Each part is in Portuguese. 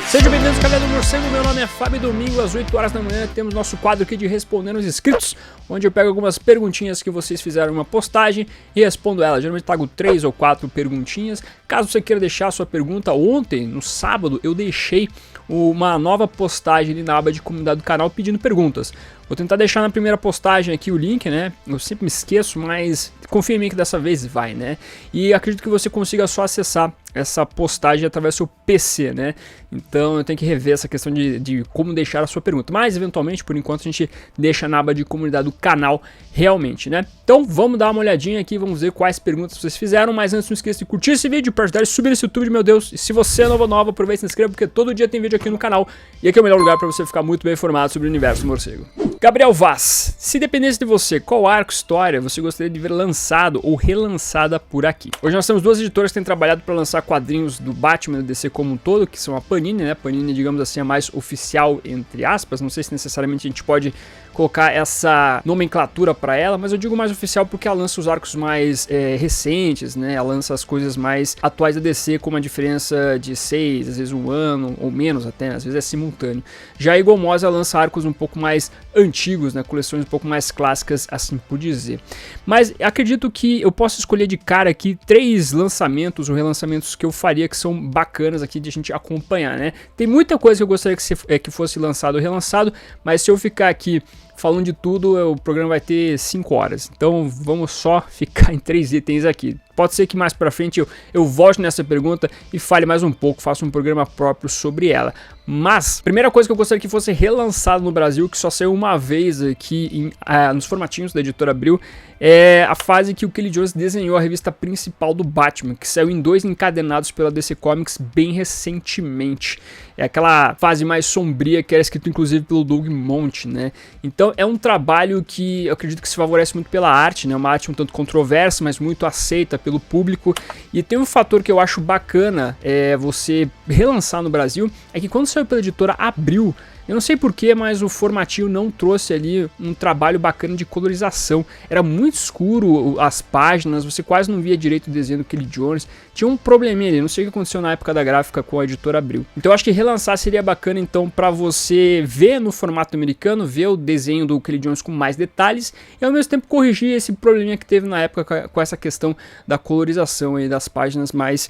Sejam bem-vindos, Caverna do Morcego. Meu nome é Fábio. Domingo às 8 horas da manhã temos nosso quadro aqui de Respondendo os Inscritos, onde eu pego algumas perguntinhas que vocês fizeram em uma postagem e respondo elas. Geralmente trago 3 ou 4 perguntinhas. Caso você queira deixar a sua pergunta, ontem, no sábado, eu deixei uma nova postagem ali na aba de comunidade do canal pedindo perguntas. Vou tentar deixar na primeira postagem aqui o link, né? Eu sempre me esqueço, mas confia em mim que dessa vez vai, né? E acredito que você consiga só acessar essa postagem através do seu PC, né? Então eu tenho que rever essa questão de como deixar a sua pergunta. Mas eventualmente, por enquanto, a gente deixa na aba de comunidade do canal realmente, né? Então vamos dar uma olhadinha aqui, vamos ver quais perguntas vocês fizeram. Mas antes, não esqueça de curtir esse vídeo para ajudar a subir esse YouTube, meu Deus. E se você é nova, aproveita e se inscreva, porque todo dia tem vídeo aqui no canal. E aqui é o melhor lugar para você ficar muito bem informado sobre o universo do morcego. Gabriel Vaz, se dependesse de você, qual arco, história você gostaria de ver lançado ou relançada por aqui? Hoje nós temos duas editoras que têm trabalhado para lançar quadrinhos do Batman e do DC como um todo, que são a Panini, né? Panini, digamos assim, é mais oficial, entre aspas. Não sei se necessariamente a gente pode colocar essa nomenclatura para ela, mas eu digo mais oficial porque ela lança os arcos mais recentes, né? Ela lança as coisas mais atuais da DC, como a diferença de 6, às vezes um ano, ou menos até, às vezes é simultâneo. Já a Eagle Moss lança arcos um pouco mais antigos, né? Coleções um pouco mais clássicas, assim por dizer. Mas acredito que eu posso escolher de cara aqui 3 lançamentos ou relançamentos que eu faria que são bacanas aqui de a gente acompanhar, né? Tem muita coisa que eu gostaria que fosse lançado ou relançado, mas se eu ficar aqui falando de tudo, o programa vai ter 5 horas. Então vamos só ficar em 3 itens aqui. Pode ser que mais pra frente eu volte nessa pergunta e fale mais um pouco, faça um programa próprio sobre ela. Mas, primeira coisa que eu gostaria que fosse relançado no Brasil, que só saiu uma vez aqui nos formatinhos da editora Abril, é a fase que o Kelly Jones desenhou a revista principal do Batman, que saiu em 2 encadenados pela DC Comics bem recentemente. É aquela fase mais sombria que era escrito inclusive pelo Doug Moench, né? Então é um trabalho que eu acredito que se favorece muito pela arte, né? Uma arte um tanto controversa, mas muito aceita pelo público. E tem um fator que eu acho bacana você relançar no Brasil, é que quando saiu pela editora Abril, eu não sei porquê, mas o formatinho não trouxe ali um trabalho bacana de colorização. Era muito escuro as páginas, você quase não via direito o desenho do Kelly Jones. Tinha um probleminha ali, não sei o que aconteceu na época da gráfica com a editora Abril. Então eu acho que relançar seria bacana então para você ver no formato americano, ver o desenho do Kelly Jones com mais detalhes e ao mesmo tempo corrigir esse probleminha que teve na época com essa questão da colorização aí das páginas mais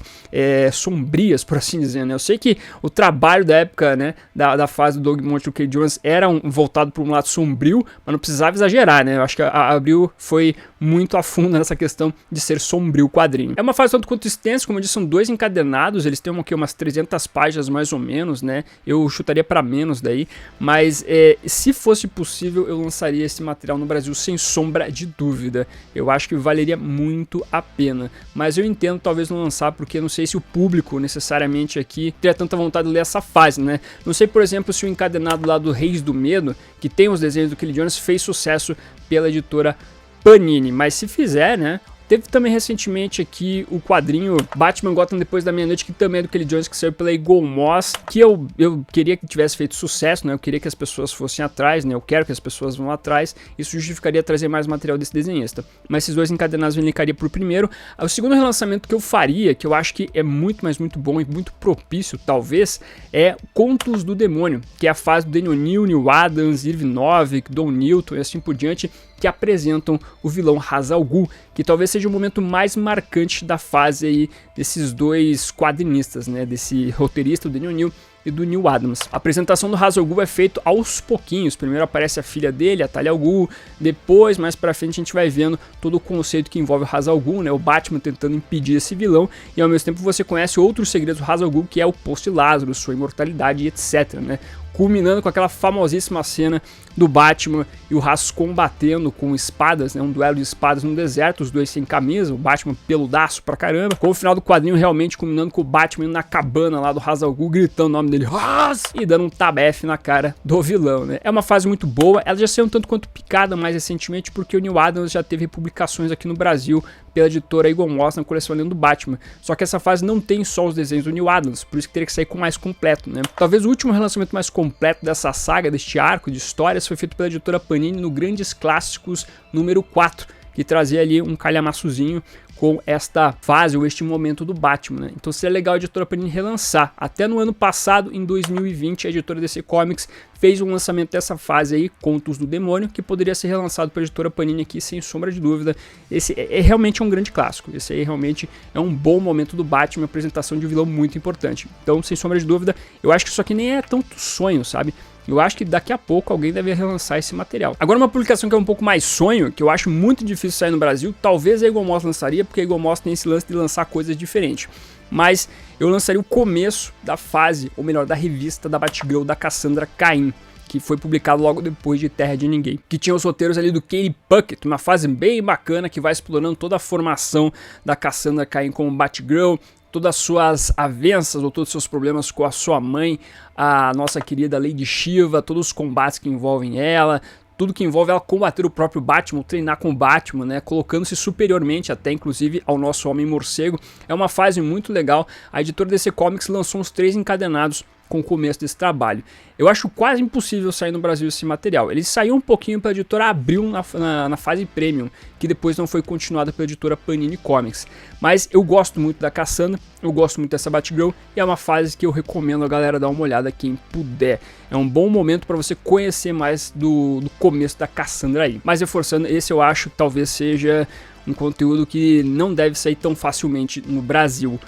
sombrias, por assim dizer, né? Eu sei que o trabalho da época, né, da fase do Doug Moench e o Kelly Jones era voltado para um lado sombrio, mas não precisava exagerar, né? Eu acho que a Abril foi muito a fundo nessa questão de ser sombrio o quadrinho. É uma fase tanto quanto extensa, como eu disse, são 2 encadenados, eles têm umas 300 páginas mais ou menos, né? Eu chutaria para menos daí, mas se fosse possível eu lançaria esse material no Brasil sem sombra de dúvida. Eu acho que valeria muito a pena, mas eu entendo talvez não lançar porque não sei se o público necessariamente aqui teria tanta vontade de ler essa fase, né? Não sei, por exemplo, se o encadenado lá do Reis do Medo, que tem os desenhos do Kelly Jones, fez sucesso pela editora Panini, mas se fizer, né? Teve também recentemente aqui o quadrinho Batman Gotham Depois da Meia-Noite, que também é do Kelly Jones, que saiu pela Eagle Moss, que eu queria que tivesse feito sucesso, né? Eu queria que as pessoas fossem atrás, né? Eu quero que as pessoas vão atrás. Isso justificaria trazer mais material desse desenhista. Mas esses 2 encadenados eu linkaria pro primeiro. O segundo relançamento que eu faria, que eu acho que é muito, mas muito bom e muito propício, talvez, é Contos do Demônio, que é a fase do Daniel New, Neil Adams, Irving Novick, Don Newton e assim por diante, que apresentam o vilão Ra's al Ghul, que talvez seja o momento mais marcante da fase aí desses 2 quadrinistas, né? Desse roteirista, o Daniel New, e do Neil Adams. A apresentação do Ra's al Ghul é feita aos pouquinhos. Primeiro aparece a filha dele, a Talia al Ghul, depois, mais pra frente, a gente vai vendo todo o conceito que envolve o Ra's al Ghul, né? O Batman tentando impedir esse vilão, e ao mesmo tempo você conhece outros segredos do Ra's al Ghul, que é o Poço de Lázaro, sua imortalidade e etc, né? Culminando com aquela famosíssima cena do Batman e o Ra's combatendo com espadas, né? Um duelo de espadas no deserto, os 2 sem camisa, o Batman peludaço pra caramba, com o final do quadrinho realmente culminando com o Batman indo na cabana lá do Ra's al Ghul, gritando o nome dele, Ra's, e dando um tabefe na cara do vilão, né? É uma fase muito boa, ela já saiu um tanto quanto picada mais recentemente, porque o Neil Adams já teve publicações aqui no Brasil pela editora Eagle Moss na coleção Além do Batman. Só que essa fase não tem só os desenhos do Neil Adams, por isso que teria que sair com mais completo, né? Talvez o último relançamento mais completo dessa saga, deste arco de histórias, foi feito pela editora Panini no Grandes Clássicos número 4, que trazia ali um calhamaçozinho com esta fase ou este momento do Batman, né? Então seria legal a editora Panini relançar. Até no ano passado, em 2020, a editora DC Comics fez um lançamento dessa fase aí, Contos do Demônio, que poderia ser relançado pela editora Panini aqui, sem sombra de dúvida. Esse realmente um grande clássico. Esse aí realmente é um bom momento do Batman, uma apresentação de um vilão muito importante. Então, sem sombra de dúvida, eu acho que isso aqui nem é tanto sonho, sabe? Eu acho que daqui a pouco alguém deve relançar esse material. Agora, uma publicação que é um pouco mais sonho, que eu acho muito difícil sair no Brasil, talvez a Eagle Moss lançaria, porque a Eagle Moss tem esse lance de lançar coisas diferentes. Mas eu lançaria o começo da fase, ou melhor, da revista da Batgirl da Cassandra Cain, que foi publicado logo depois de Terra de Ninguém, que tinha os roteiros ali do Katie Puckett, uma fase bem bacana que vai explorando toda a formação da Cassandra Cain como Batgirl, todas as suas avanças ou todos os seus problemas com a sua mãe, a nossa querida Lady Shiva, todos os combates que envolvem ela, tudo que envolve ela combater o próprio Batman, treinar com o Batman, né, colocando-se superiormente até inclusive ao nosso Homem-Morcego. É uma fase muito legal. A editora DC Comics lançou uns 3 encadenados com o começo desse trabalho. Eu acho quase impossível sair no Brasil esse material. Ele saiu um pouquinho pela editora Abril na fase Premium, que depois não foi continuada pela editora Panini Comics. Mas eu gosto muito da Cassandra, eu gosto muito dessa Batgirl, e é uma fase que eu recomendo a galera dar uma olhada quem puder. É um bom momento para você conhecer mais do começo da Cassandra aí. Mas reforçando, esse eu acho que talvez seja um conteúdo que não deve sair tão facilmente no Brasil.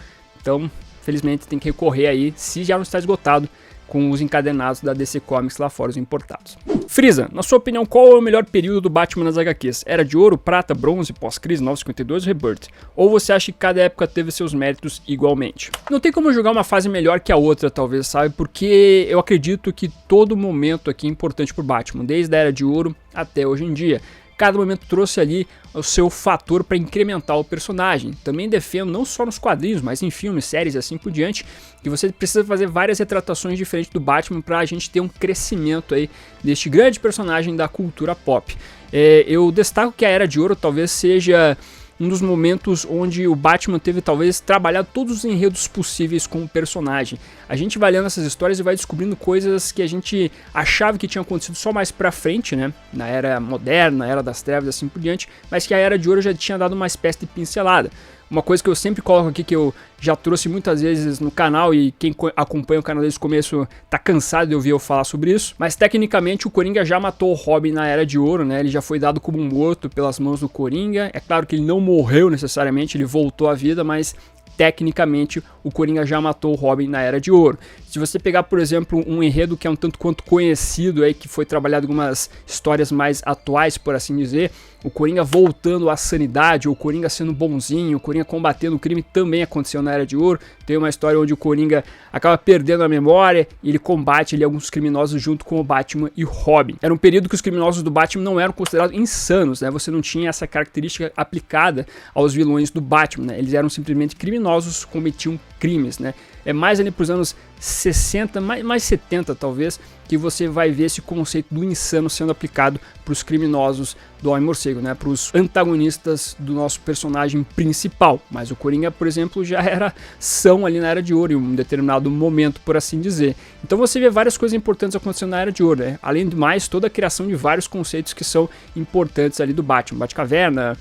Então, felizmente tem que recorrer aí, se já não está esgotado, com os encadenados da DC Comics lá fora, os importados. Frieza, na sua opinião, qual é o melhor período do Batman nas HQs? Era de ouro, prata, bronze, pós-crise, 952 ou Rebirth? Ou você acha que cada época teve seus méritos igualmente? Não tem como julgar uma fase melhor que a outra, talvez, sabe? Porque eu acredito que todo momento aqui é importante pro Batman, desde a Era de Ouro até hoje em dia. Cada momento trouxe ali o seu fator para incrementar o personagem. Também defendo, não só nos quadrinhos, mas em filmes, séries e assim por diante, que você precisa fazer várias retratações diferentes do Batman para a gente ter um crescimento aí deste grande personagem da cultura pop. Eu destaco que a Era de Ouro talvez seja um dos momentos onde o Batman teve talvez trabalhado todos os enredos possíveis com o personagem. A gente vai lendo essas histórias e vai descobrindo coisas que a gente achava que tinham acontecido só mais pra frente, né? Na Era Moderna, na Era das Trevas e assim por diante, mas que a Era de Ouro já tinha dado uma espécie de pincelada. Uma coisa que eu sempre coloco aqui, que eu já trouxe muitas vezes no canal, e quem acompanha o canal desde o começo tá cansado de ouvir eu falar sobre isso, mas tecnicamente o Coringa já matou o Robin na Era de Ouro, né? Ele já foi dado como morto pelas mãos do Coringa. É claro que ele não morreu necessariamente, ele voltou à vida, mas tecnicamente o Coringa já matou o Robin na Era de Ouro. Se você pegar, por exemplo, um enredo que é um tanto quanto conhecido aí, que foi trabalhado em algumas histórias mais atuais, por assim dizer, o Coringa voltando à sanidade, ou o Coringa sendo bonzinho, o Coringa combatendo o crime, também aconteceu na Era de Ouro. Tem uma história onde o Coringa acaba perdendo a memória e ele combate ali alguns criminosos junto com o Batman e o Robin. Era um período que os criminosos do Batman não eram considerados insanos, né? Você não tinha essa característica aplicada aos vilões do Batman, né? Eles eram simplesmente criminosos, cometiam crimes, né? É mais ali para os anos 60, mais 70 talvez, que você vai ver esse conceito do insano sendo aplicado para os criminosos do Homem-Morcego, né? Para os antagonistas do nosso personagem principal. Mas o Coringa, por exemplo, já era são ali na Era de Ouro, em um determinado momento, por assim dizer. Então você vê várias coisas importantes acontecendo na Era de Ouro, né? Além de mais, toda a criação de vários conceitos que são importantes ali do Batman. Batcaverna,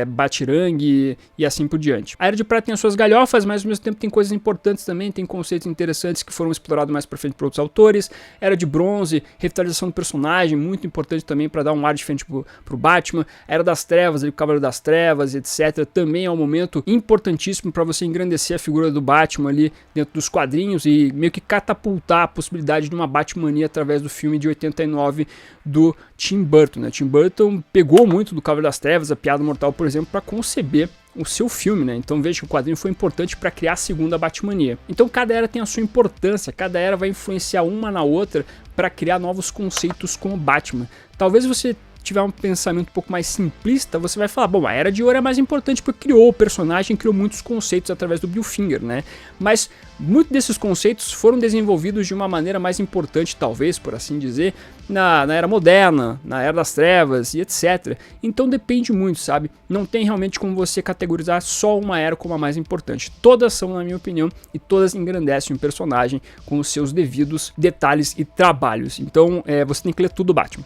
Batirangue e assim por diante. A Era de Prata tem as suas galhofas, mas ao mesmo tempo tem coisas importantes também, tem conceitos interessantes que foram explorados mais pra frente por outros autores. Era de Bronze, revitalização do personagem, muito importante também para dar um ar diferente pro Batman. Era das Trevas, o Cavaleiro das Trevas, etc. Também é um momento importantíssimo para você engrandecer a figura do Batman ali dentro dos quadrinhos e meio que catapultar a possibilidade de uma Batmania através do filme de 89 do Tim Burton, né? Tim Burton pegou muito do Cavaleiro das Trevas, a Piada Mortal, por exemplo, para conceber o seu filme, né? Então veja que o quadrinho foi importante para criar a segunda Batmania. Então cada era tem a sua importância, cada era vai influenciar uma na outra para criar novos conceitos com o Batman. Talvez você tiver um pensamento um pouco mais simplista, você vai falar, bom, a Era de Ouro é mais importante porque criou o personagem, criou muitos conceitos através do Bill Finger, né? Mas muitos desses conceitos foram desenvolvidos de uma maneira mais importante, talvez, por assim dizer, na Era Moderna, na Era das Trevas e etc. Então depende muito, sabe? Não tem realmente como você categorizar só uma era como a mais importante. Todas são, na minha opinião, e todas engrandecem o personagem com os seus devidos detalhes e trabalhos. Então você tem que ler tudo do Batman.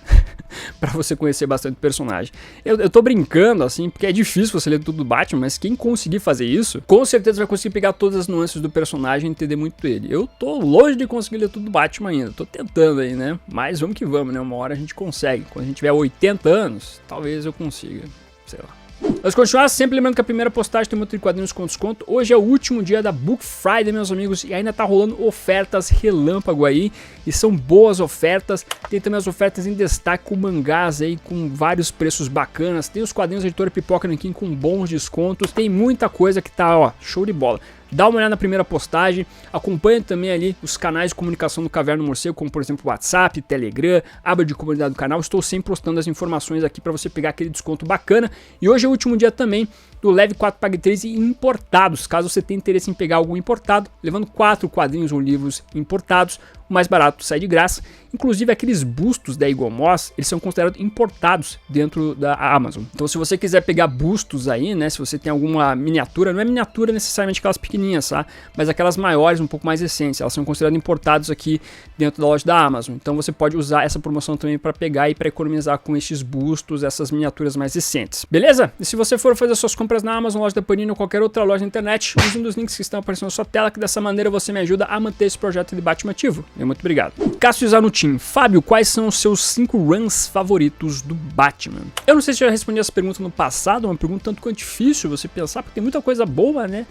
pra você conhecer bastante personagem. Eu tô brincando, assim, porque é difícil você ler tudo do Batman, mas quem conseguir fazer isso, com certeza vai conseguir pegar todas as nuances do personagem e entender muito ele. Eu tô longe de conseguir ler tudo do Batman ainda, tô tentando aí, né? Mas vamos que vamos, né? Uma hora a gente consegue. Quando a gente tiver 80 anos, talvez eu consiga, sei lá. Vamos continuar, sempre lembrando que a primeira postagem tem muito de quadrinhos com desconto. Hoje é o último dia da Book Friday, meus amigos, e ainda tá rolando ofertas relâmpago aí, e são boas ofertas. Tem também as ofertas em destaque com mangás aí, com vários preços bacanas. Tem os quadrinhos da Editora Pipoca Nanquim com bons descontos. Tem muita coisa que tá, ó, show de bola. Dá uma olhada na primeira postagem, acompanha também ali os canais de comunicação do Caverna do Morcego, como por exemplo WhatsApp, Telegram, aba de comunidade do canal. Estou sempre postando as informações aqui para você pegar aquele desconto bacana. E hoje é o último dia também do Leve 4 Pague 3 e importados, caso você tenha interesse em pegar algum importado, levando 4 quadrinhos ou livros importados, o mais barato sai de graça. Inclusive aqueles bustos da Eagle Moss, eles são considerados importados dentro da Amazon. Então se você quiser pegar bustos aí, né, se você tem alguma miniatura, não é miniatura necessariamente aquelas pequenininhas, tá? Mas aquelas maiores, um pouco mais recentes, elas são consideradas importados aqui dentro da loja da Amazon. Então você pode usar essa promoção também para pegar e para economizar com estes bustos, essas miniaturas mais recentes. Beleza? E se você for fazer suas compras na Amazon, loja da Panini ou qualquer outra loja na internet, use um dos links que estão aparecendo na sua tela, que dessa maneira você me ajuda a manter esse projeto de Batman ativo. Muito obrigado. Cássio Zanutin, Fábio, quais são os seus 5 runs favoritos do Batman? Eu não sei se eu já respondi essa pergunta no passado, é uma pergunta tanto quanto difícil você pensar, porque tem muita coisa boa, né?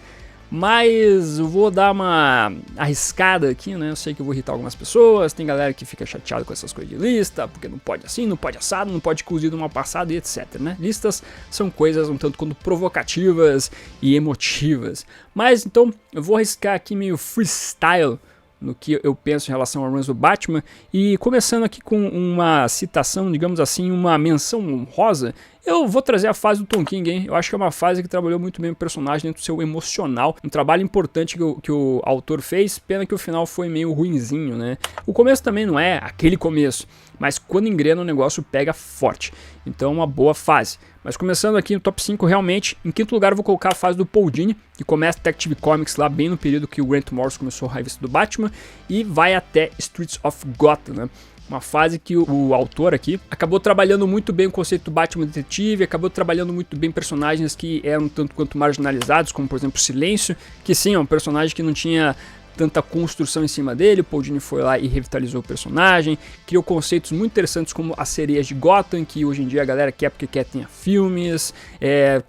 Mas eu vou dar uma arriscada aqui, né? Eu sei que eu vou irritar algumas pessoas, tem galera que fica chateada com essas coisas de lista, porque não pode assim, não pode assado, não pode cozido no passado e etc, né? Listas são coisas um tanto quanto provocativas e emotivas. Mas então eu vou arriscar aqui meio freestyle no que eu penso em relação ao runs do Batman, e começando aqui com uma citação, digamos assim, uma menção honrosa, eu vou trazer a fase do Tom King, hein? Eu acho que é uma fase que trabalhou muito bem o personagem dentro do seu emocional, um trabalho importante que o autor fez, pena que o final foi meio ruinzinho, né? O começo também não é aquele começo, mas quando engrena o negócio pega forte, então uma boa fase. Mas começando aqui no top 5, realmente, em quinto lugar eu vou colocar a fase do Paul Dini, que começa Detective Comics lá bem no período que o Grant Morrison começou a revista do Batman, e vai até Streets of Gotham, né? Uma fase que o autor aqui acabou trabalhando muito bem o conceito do Batman detetive, acabou trabalhando muito bem personagens que eram tanto quanto marginalizados, como por exemplo o Silêncio, que sim, é um personagem que não tinha tanta construção em cima dele. O Paul Dini foi lá e revitalizou o personagem, criou conceitos muito interessantes como as sereias de Gotham, que hoje em dia a galera quer porque quer tenha filmes,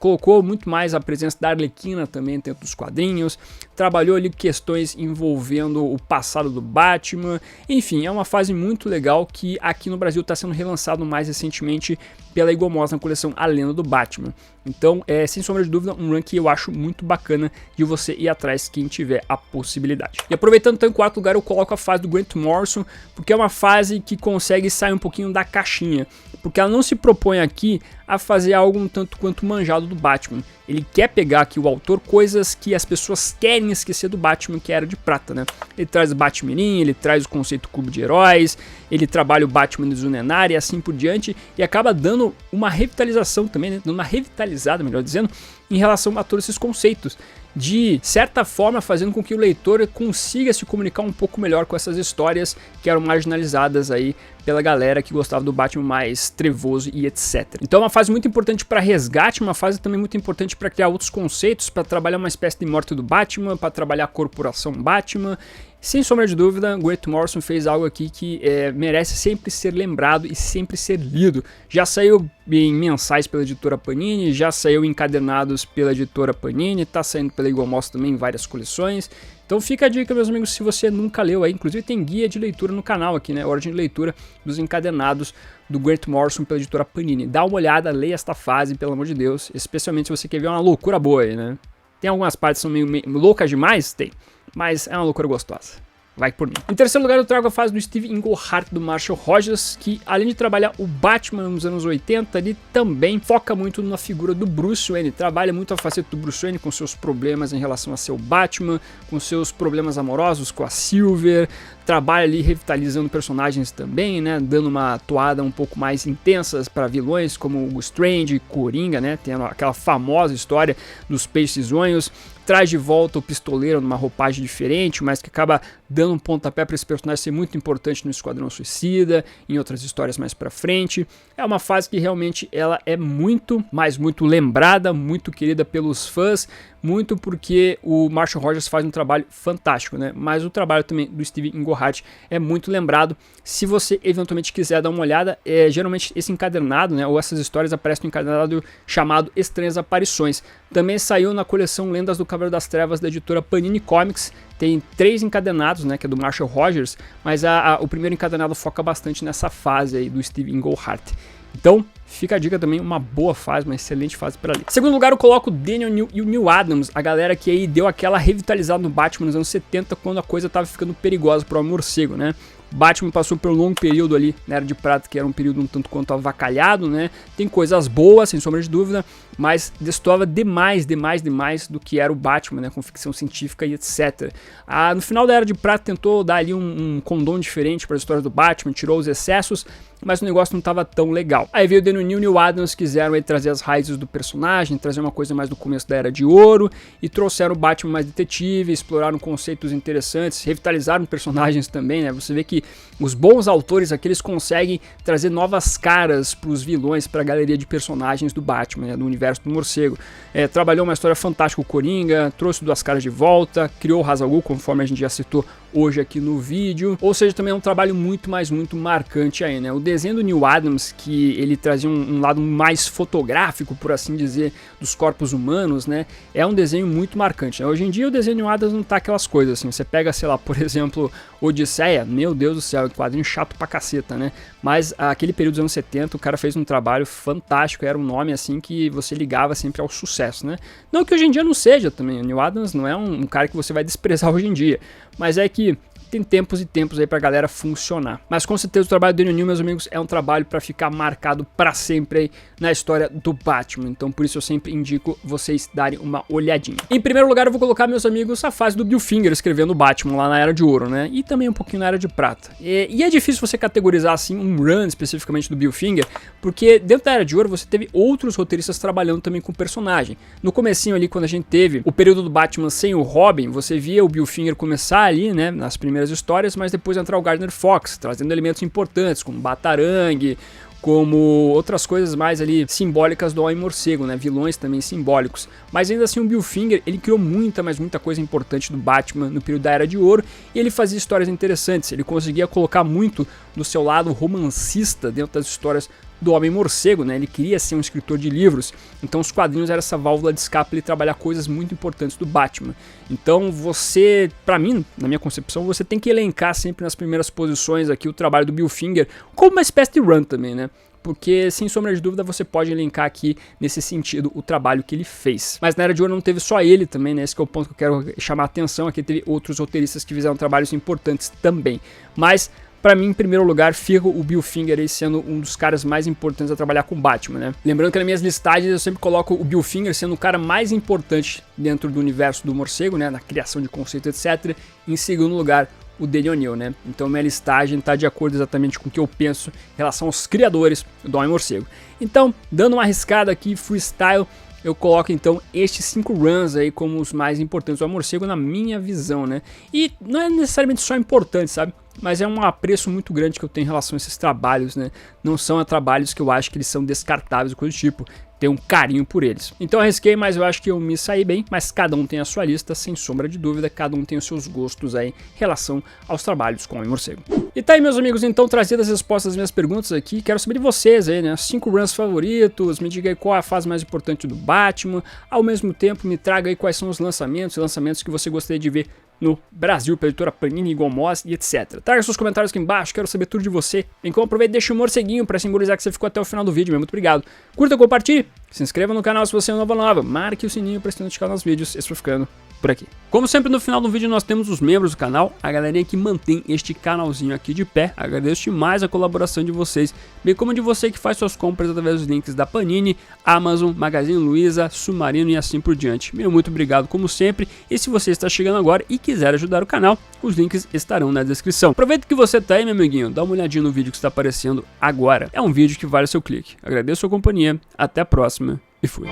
colocou muito mais a presença da Arlequina também dentro dos quadrinhos, trabalhou ali questões envolvendo o passado do Batman, enfim, é uma fase muito legal que aqui no Brasil está sendo relançado mais recentemente pela Eagle Moss na coleção A Lenda do Batman. Então, sem sombra de dúvida, um run que eu acho muito bacana de você ir atrás quem tiver a possibilidade. E aproveitando então em quarto lugar, eu coloco a fase do Grant Morrison, porque é uma fase que consegue sair um pouquinho da caixinha, porque ela não se propõe aqui a fazer algo um tanto quanto manjado do Batman. Ele quer pegar aqui o autor coisas que as pessoas querem esquecer do Batman, que era de prata, né? Ele traz o Batmirim, ele traz o conceito clube de heróis, ele trabalha o Batman de Zunenar e assim por diante, e acaba dando uma revitalização também, né? Dando uma revitalizada, melhor dizendo, em relação a todos esses conceitos, de certa forma fazendo com que o leitor consiga se comunicar um pouco melhor com essas histórias que eram marginalizadas aí pela galera que gostava do Batman mais trevoso e etc. Então é uma fase muito importante para resgate, uma fase também muito importante para criar outros conceitos, para trabalhar uma espécie de morte do Batman, para trabalhar a corporação Batman. Sem sombra de dúvida, Grant Morrison fez algo aqui que merece sempre ser lembrado e sempre ser lido. Já saiu em mensais pela editora Panini, já saiu em encadernados pela editora Panini, está saindo pela Eagle Moss também em várias coleções. Então fica a dica, meus amigos, se você nunca leu aí, inclusive tem guia de leitura no canal aqui, né? Ordem de leitura dos encadernados do Grant Morrison pela editora Panini. Dá uma olhada, leia esta fase, pelo amor de Deus, especialmente se você quer ver uma loucura boa aí, né? Tem algumas partes que são meio loucas demais? Tem. Mas é uma loucura gostosa. Vai por mim. Em terceiro lugar eu trago a fase do Steve Englehart do Marshall Rogers, que além de trabalhar o Batman nos anos 80, ele também foca muito na figura do Bruce Wayne, trabalha muito a faceta do Bruce Wayne com seus problemas em relação a seu Batman, com seus problemas amorosos com a Silver, trabalha ali revitalizando personagens também, né, dando uma toada um pouco mais intensas para vilões como o Strange, Coringa, né, tem aquela famosa história dos peixes sonhos. Traz de volta o pistoleiro numa roupagem diferente, mas que acaba dando um pontapé para esse personagem ser muito importante no Esquadrão Suicida, em outras histórias mais pra frente. É uma fase que realmente ela é muito, mas muito lembrada, muito querida pelos fãs, muito porque o Marshall Rogers faz um trabalho fantástico, né? Mas o trabalho também do Steve Englehart é muito lembrado. Se você eventualmente quiser dar uma olhada, geralmente esse encadernado, né, ou essas histórias aparecem no encadernado chamado Estranhas Aparições. Também saiu na coleção Lendas do Cavaleiro das Trevas da editora Panini Comics. Tem 3 encadernados, né, que é do Marshall Rogers, mas o primeiro encadernado foca bastante nessa fase aí do Steve Englehart. Então, fica a dica também, uma boa fase, uma excelente fase para ler. Em segundo lugar, eu coloco o Daniel New e o Neil Adams, a galera que aí deu aquela revitalizada no Batman nos anos 70, quando a coisa tava ficando perigosa pro Homem-Morcego, né? Batman passou por um longo período ali na Era de Prata, que era um período um tanto quanto avacalhado, né? Tem coisas boas, sem sombra de dúvida, mas destoava demais do que era o Batman, né? Com ficção científica e etc. No final da Era de Prata tentou dar ali um condom diferente para a história do Batman, tirou os excessos, mas o negócio não estava tão legal. Aí veio o Daniel New e o Neil Adams, quiseram aí trazer as raízes do personagem, trazer uma coisa mais do começo da Era de Ouro, e trouxeram o Batman mais detetive, exploraram conceitos interessantes, revitalizaram personagens também, né? Você vê que os bons autores aqui, eles conseguem trazer novas caras para os vilões, para a galeria de personagens do Batman, né? Do universo do morcego. Trabalhou uma história fantástica com o Coringa, trouxe Duas Caras de volta, criou o Ra's al Ghul, conforme a gente já citou hoje aqui no vídeo, ou seja, também é um trabalho muito marcante aí, né? O desenho do Neil Adams, que ele trazia um lado mais fotográfico, por assim dizer, dos corpos humanos, né? É um desenho muito marcante, né? Hoje em dia o desenho do Neil Adams não tá aquelas coisas assim, você pega, sei lá, por exemplo, Odisseia, meu Deus do céu, quadrinho chato pra caceta, né? Mas aquele período dos anos 70, o cara fez um trabalho fantástico, era um nome assim que você ligava sempre ao sucesso, né? Não que hoje em dia não seja também, o Neil Adams não é um cara que você vai desprezar hoje em dia, mas é que tem tempos e tempos aí pra galera funcionar. Mas com certeza o trabalho do Daniel New, meus amigos, é um trabalho pra ficar marcado pra sempre aí na história do Batman. Então por isso eu sempre indico vocês darem uma olhadinha. Em primeiro lugar eu vou colocar, meus amigos, a fase do Bill Finger escrevendo o Batman lá na Era de Ouro, né? E também um pouquinho na Era de Prata. E é difícil você categorizar assim um run especificamente do Bill Finger, porque dentro da Era de Ouro você teve outros roteiristas trabalhando também com o personagem. No comecinho ali, quando a gente teve o período do Batman sem o Robin, você via o Bill Finger começar ali, né, nas primeiras histórias, mas depois entrar o Gardner Fox, trazendo elementos importantes, como Batarangue, como outras coisas mais ali simbólicas do Homem-Morcego, né, vilões também simbólicos. Mas ainda assim o Bill Finger, ele criou muita coisa importante do Batman no período da Era de Ouro, e ele fazia histórias interessantes, ele conseguia colocar muito do seu lado romancista dentro das histórias do Homem-Morcego, né? Ele queria ser um escritor de livros, então os quadrinhos eram essa válvula de escape para ele trabalhar coisas muito importantes do Batman. Então você, para mim, na minha concepção, você tem que elencar sempre nas primeiras posições aqui o trabalho do Bill Finger, como uma espécie de run também, né? Porque, sem sombra de dúvida, você pode elencar aqui, nesse sentido, o trabalho que ele fez. Mas na Era de Ouro não teve só ele também, né? Esse que é o ponto que eu quero chamar a atenção. Aqui teve outros roteiristas que fizeram trabalhos importantes também. Mas, pra mim, em primeiro lugar, fica o Bill Finger aí sendo um dos caras mais importantes a trabalhar com Batman, né? Lembrando que nas minhas listagens eu sempre coloco o Bill Finger sendo o cara mais importante dentro do universo do morcego, né? Na criação de conceito, etc. Em segundo lugar, o Daniel New, né? Então minha listagem tá de acordo exatamente com o que eu penso em relação aos criadores do Homem-Morcego. Então, dando uma arriscada aqui, freestyle, eu coloco então estes 5 runs aí como os mais importantes do Homem-Morcego na minha visão, né? E não é necessariamente só importante, sabe? Mas é um apreço muito grande que eu tenho em relação a esses trabalhos, né? Não são trabalhos que eu acho que eles são descartáveis ou coisa do tipo. Tenho um carinho por eles. Então eu arrisquei, mas eu acho que eu me saí bem. Mas cada um tem a sua lista, sem sombra de dúvida. Cada um tem os seus gostos aí em relação aos trabalhos com o Homem-Morcego. E tá aí, meus amigos, então trazidas as respostas às minhas perguntas aqui. Quero saber de vocês aí, né? 5 runs favoritos, me diga aí qual é a fase mais importante do Batman. Ao mesmo tempo, me traga aí quais são os lançamentos que você gostaria de ver no Brasil, pela editora Panini, Eagle Moss e etc. Traga seus comentários aqui embaixo, quero saber tudo de você. Então aproveita e deixa um morceguinho para simbolizar que você ficou até o final do vídeo, muito obrigado. Curta, compartilhe, se inscreva no canal se você é nova, marque o sininho para ser notificado nos vídeos. Esse foi ficando por aqui. Como sempre, no final do vídeo nós temos os membros do canal, a galerinha que mantém este canalzinho aqui de pé. Agradeço demais a colaboração de vocês, bem como de você que faz suas compras através dos links da Panini, Amazon, Magazine Luiza, Submarino e assim por diante. Meu muito obrigado como sempre, e se você está chegando agora e quiser ajudar o canal, os links estarão na descrição. Aproveita que você tá aí, meu amiguinho, dá uma olhadinha no vídeo que está aparecendo agora. É um vídeo que vale o seu clique. Agradeço a sua companhia, até a próxima e fui.